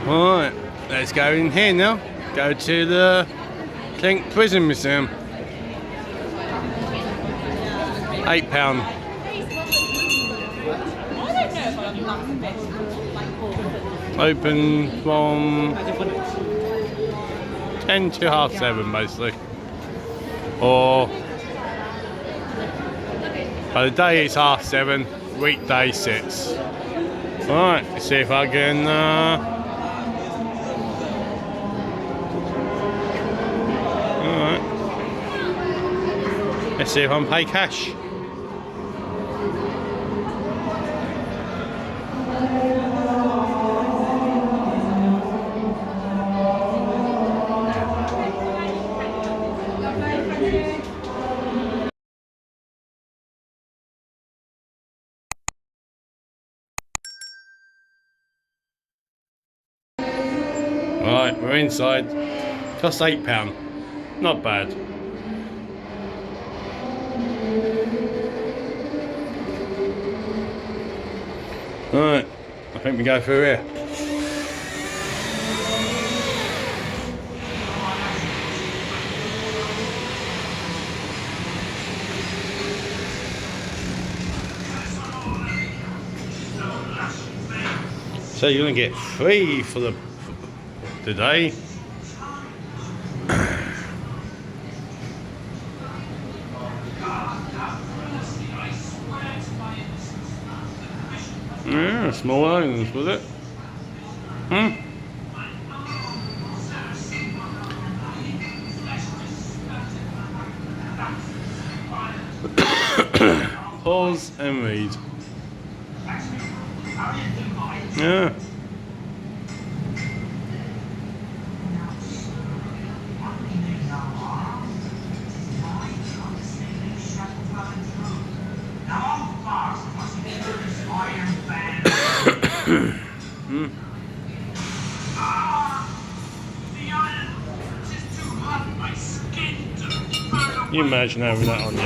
Alright, let's go in here now. Go to the Clink Prison Museum. £8. Open from 10 to 7:30 mostly. Or by the day it's 7:30, weekday 6. Alright, let's see if I can alright. Let's see if I can pay cash. Right, we're inside. Cost £8. Not bad. Right, I think we go through here. So you're gonna get 3 for the today. Yeah, small islands, was it? Pause and read. Yeah. You imagine having that on you.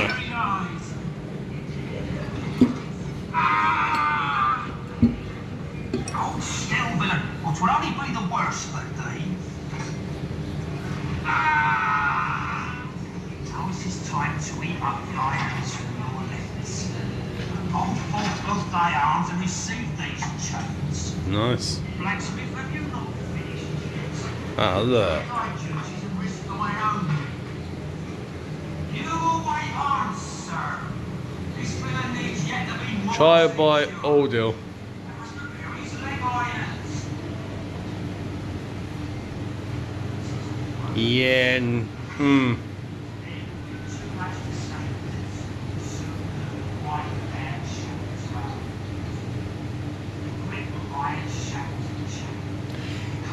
Oh, still, villain. Well, 'twould only be the worst of the day. Now is his time to eat up lions from your lips. Hold forth both thy arms and receive these chains. Nice. Blacksmith, have you not finished yet? Ah, look. Thy duties and risk thy own. You wait on, sir. This villain needs yet to be more Try by ordeal. Yeah.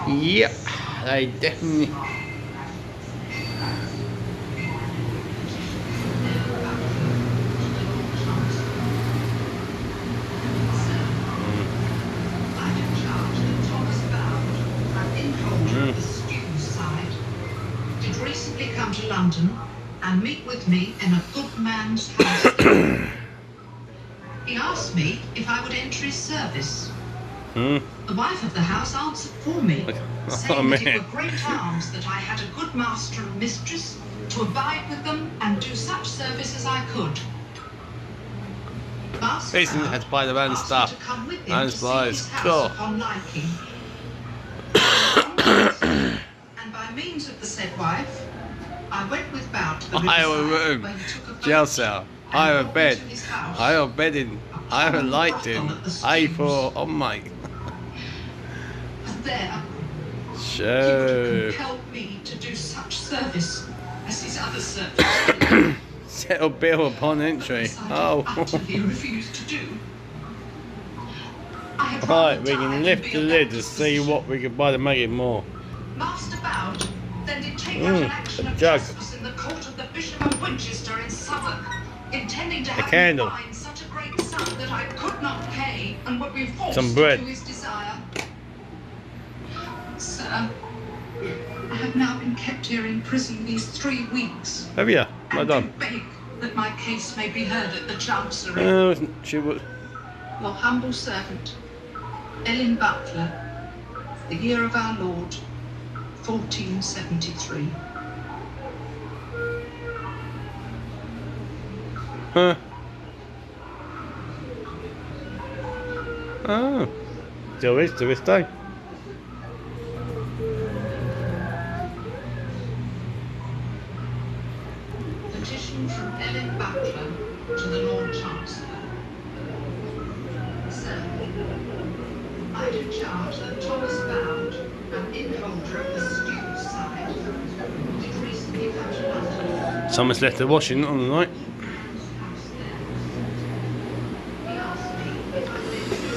Yep, they definitely. Did recently come to London and meet with me in a good man's house. He asked me if I would enter his service. The wife of the house answered for me, saying that it were great harms that I had a good master and mistress to abide with them and do such service as I could. Jason had to buy the van stuff. And supplies. Cool. And by means of the said wife, I went with Bow to the I have a riverside, room, where he took a boat jail cell. I have a and bed. walked into his house. I have bedding. I have a lighting. I for oh my. And there, he Show. would compel me to do such service as his other servants. Settle bill upon entry. Oh. Utterly refused to do. I had Right, rather we die can than lift be the a lid to backwards see what we can buy to make it more. Master bowed, then did take out an action a of jug. trespass in the court of the Bishop of Winchester in Southwark, intending to have candle. me fined such a great sum that I could not pay and would be forced Some bread. to do his desire. Sir, I have now been kept here in prison these 3 weeks. Have you? Well And do done. beg that my case may be heard at the Chancery. She was. Your humble servant, Ellen Butler, the year of our Lord, 1473. Huh. Oh. Still is to this day. Petition from Ellen Butler to the Lord Chancellor. Sir, I do charge that Thomas Bound, an innholder of the Stew Side, did recently come to London. Someone's left the washing on the night. He asked me if I would interest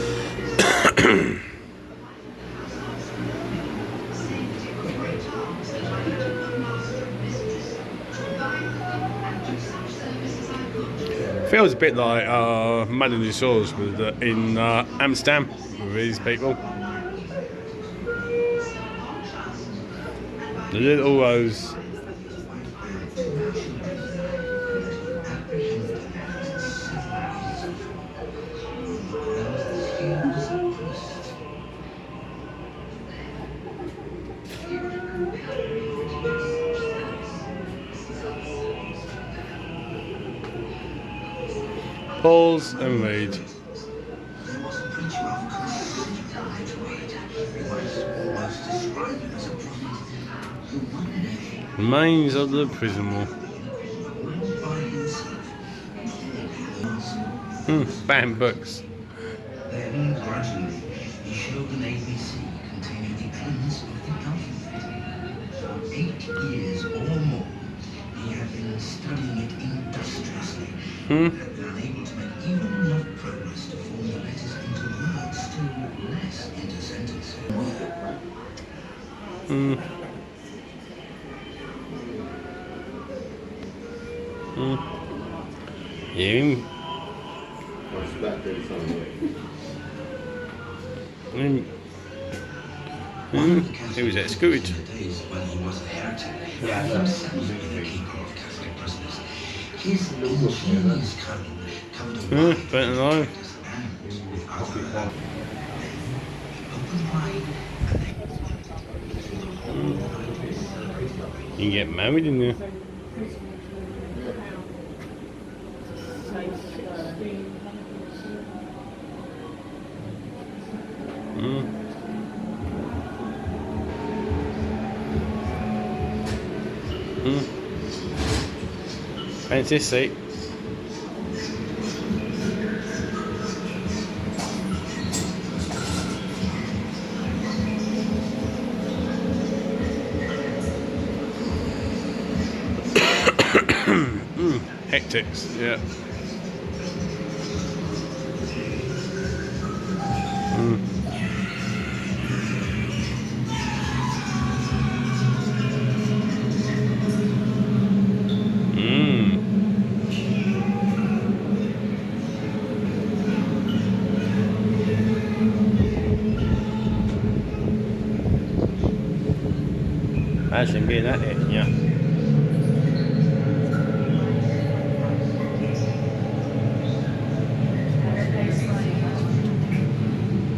saying that it were great harms that I had a good master and mistress to abide with them and do such service as I could. Feels a bit like Melanie Shaw's with in Amsterdam with these people. The little rose. Pause and read. There was a preacher of died who was described as a prophet who one day, Remains of the prison wall. by himself, Banned books. then gradually he showed an ABC containing the elements of the alphabet. For 8 years or more, he had been studying it industriously, and had been unable to make even enough progress to form the letters into words, still less into sentences. Yeah. He was executed. In the days when he was a heretic, and himself been a keeper of Catholic prisoners. His ingenious cunning covered a wide Don't know. practice and with other open wide and they through the whole night. You can get married in there. Fancy seat. Hectics, yeah. Imagine being at it, yeah.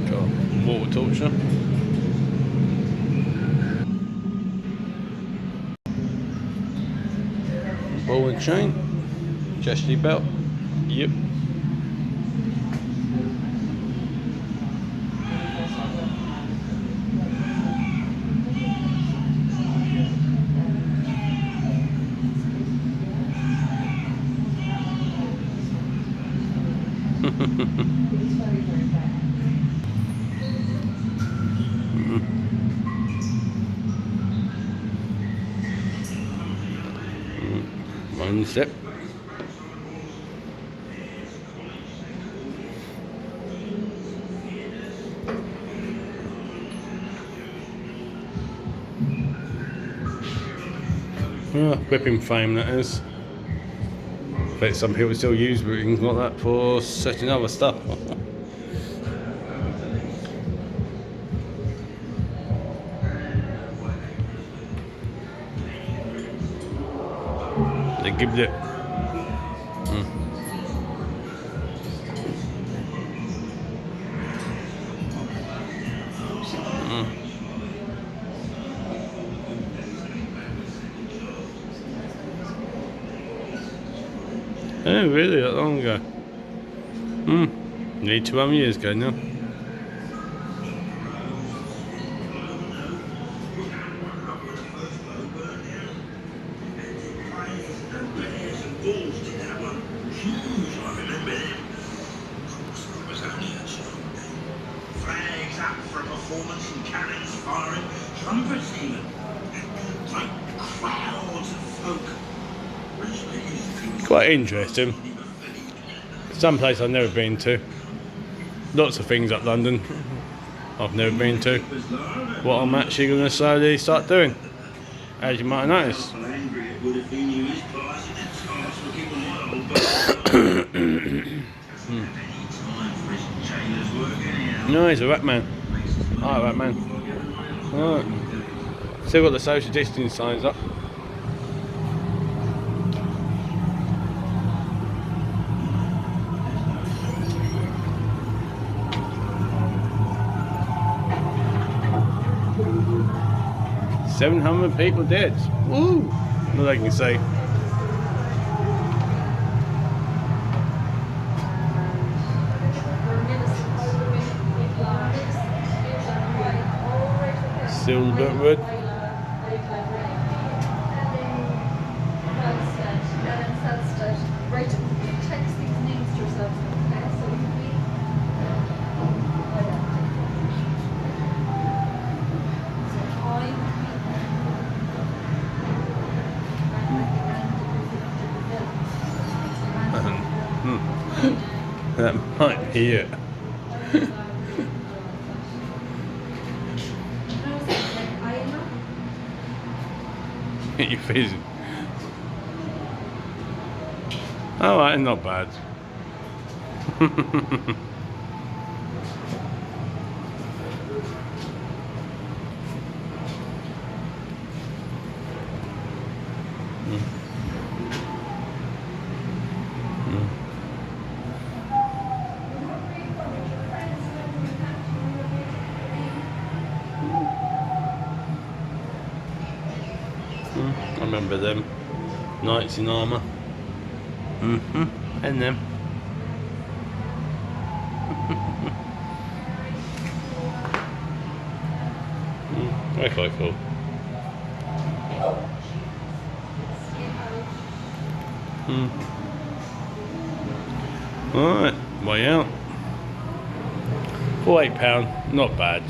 Got water torture. Ball and chain. Chastity belt. Yep. One step. Whipping frame that is. But some people still use things like that for setting other stuff. They give it. Oh, really? That long ago? Nearly 200 years ago now. Flags up for a performance and cannons firing, trumpets even. Like crowds of folk. Quite interesting. Some place I've never been to. Lots of things up London I've never been to. What I'm actually going to slowly start doing, as you might have noticed. No, he's a rat man. Alright, rat man. Alright. Still got the social distancing signs up. $700 people dead. Woo! What I can say. Still Brentwood. That might be it. You're fizzing. Alright, not bad. I remember them. Knights in armour. And them. Very quite cool. Alright, way out. For £8, not bad.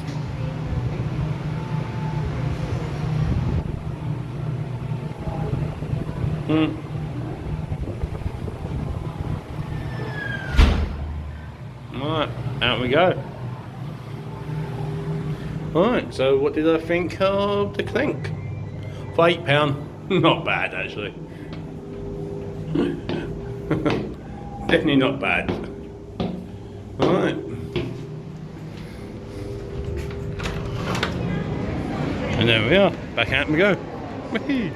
Alright, out we go. Alright, so what did I think of the Clink? For £8, not bad actually. Definitely not bad. Alright. And there we are, back out we go. Whee!